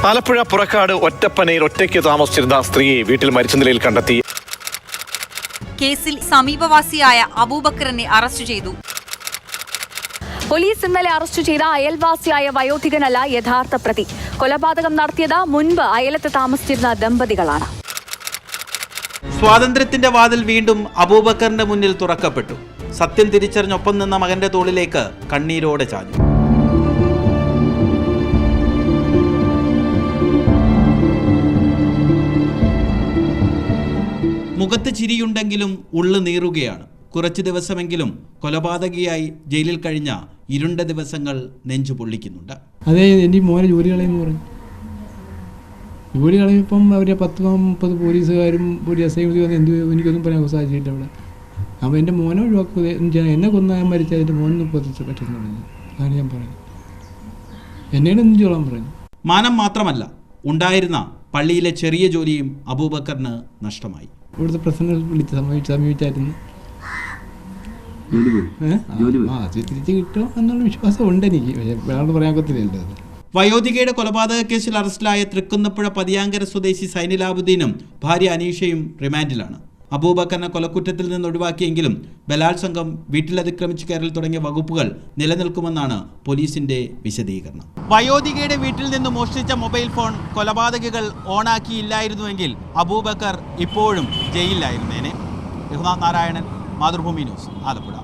ആലപ്പുഴ പുറക്കാട് ഒറ്റപ്പനയിൽ ഒറ്റയ്ക്ക് താമസിച്ചിരുന്ന സ്ത്രീയെ വീട്ടിൽ മരിച്ച നിലയിൽ കണ്ടെത്തി. കേസിൽ സമീപവാസിയായ അബൂബക്കറിനെ അറസ്റ്റ് ചെയ്തു. പോലീസ് ഇന്നലെ അറസ്റ്റ് ചെയ്ത അയൽവാസിയായ വയോധികനല്ല യഥാർത്ഥ പ്രതി. കൊലപാതകം നടത്തിയത് മുൻപ് അയലത്ത് താമസിച്ചിരുന്ന ദമ്പതികളാണ്. സ്വാതന്ത്ര്യത്തിന്റെ വാതിൽ വീണ്ടും അബൂബക്കറിന്റെ മുന്നിൽ തുറക്കപ്പെട്ടു. സത്യം തിരിച്ചറിഞ്ഞൊപ്പം നിന്ന മകന്റെ തോളിലേക്ക് കണ്ണീരോടെ ചാഞ്ഞു. മുഖത്ത് ചിരിയുണ്ടെങ്കിലും ഉള്ളു നീറുകയാണ്. കുറച്ചു ദിവസമെങ്കിലും കൊലപാതകിയായി ജയിലിൽ കഴിഞ്ഞ ഇരുണ്ട ദിവസങ്ങൾ നെഞ്ചു പൊള്ളിക്കുന്നുണ്ട്. അതെ, എൻ്റെ മോനെ ജോലി കളയെന്ന് പറഞ്ഞു. ജോലി കളയുമ്പം അവരെ 10-30 പോലീസുകാരും ഒരു SI വന്ന് എന്ത് എനിക്കൊന്നും പറയാൻ സാധിച്ചിട്ട് അവിടെ. അപ്പോൾ എൻ്റെ മോനെ ഒഴിവാക്കുക, എന്നെ കൊന്നാൻ മരിച്ചാൽ എൻ്റെ മോനൊന്നും പറ്റുന്നു പറഞ്ഞു. അതാണ് ഞാൻ പറഞ്ഞത്. എന്നോട് എന്ത് ചോളാൻ പറഞ്ഞു. മാനം മാത്രമല്ല, ഉണ്ടായിരുന്ന പള്ളിയിലെ ചെറിയ ജോലിയും അബൂബക്കറിന് നഷ്ടമായി. ഇവിടുത്തെ പ്രസിഡന്റ് വിളിച്ച് സമീപിച്ചായിരുന്നു. തിരിച്ച് കിട്ടും എന്നുള്ള വിശ്വാസം ഉണ്ട് എനിക്ക്. പക്ഷേ വേണമെന്ന് പറയാൻ ഒക്കത്തില്ലല്ലോ. വയോധികയുടെ കൊലപാതക കേസിൽ അറസ്റ്റിലായ തൃക്കുന്നപ്പുഴ പതിയാങ്കര സ്വദേശി സൈനിലാബുദ്ദീനും ഭാര്യ അനീഷയും റിമാൻഡിലാണ്. അബൂബക്കറിനെ കൊലക്കുറ്റത്തിൽ നിന്ന് ഒഴിവാക്കിയെങ്കിലും ബലാത്സംഗം, വീട്ടിലതിക്രമിച്ച് കയറൽ തുടങ്ങിയ വകുപ്പുകൾ നിലനിൽക്കുമെന്നാണ് പോലീസിന്റെ വിശദീകരണം. വയോധികയുടെ വീട്ടിൽ നിന്ന് മോഷ്ടിച്ച മൊബൈൽ ഫോൺ കൊലപാതകികൾ ഓണാക്കിയില്ലായിരുന്നുവെങ്കിൽ അബൂബക്കർ ഇപ്പോഴും ജയിലിലായിരുന്നേനെ. രഘുനാഥ് നാരായണൻ, മാതൃഭൂമി ന്യൂസ്, ആലപ്പുഴ.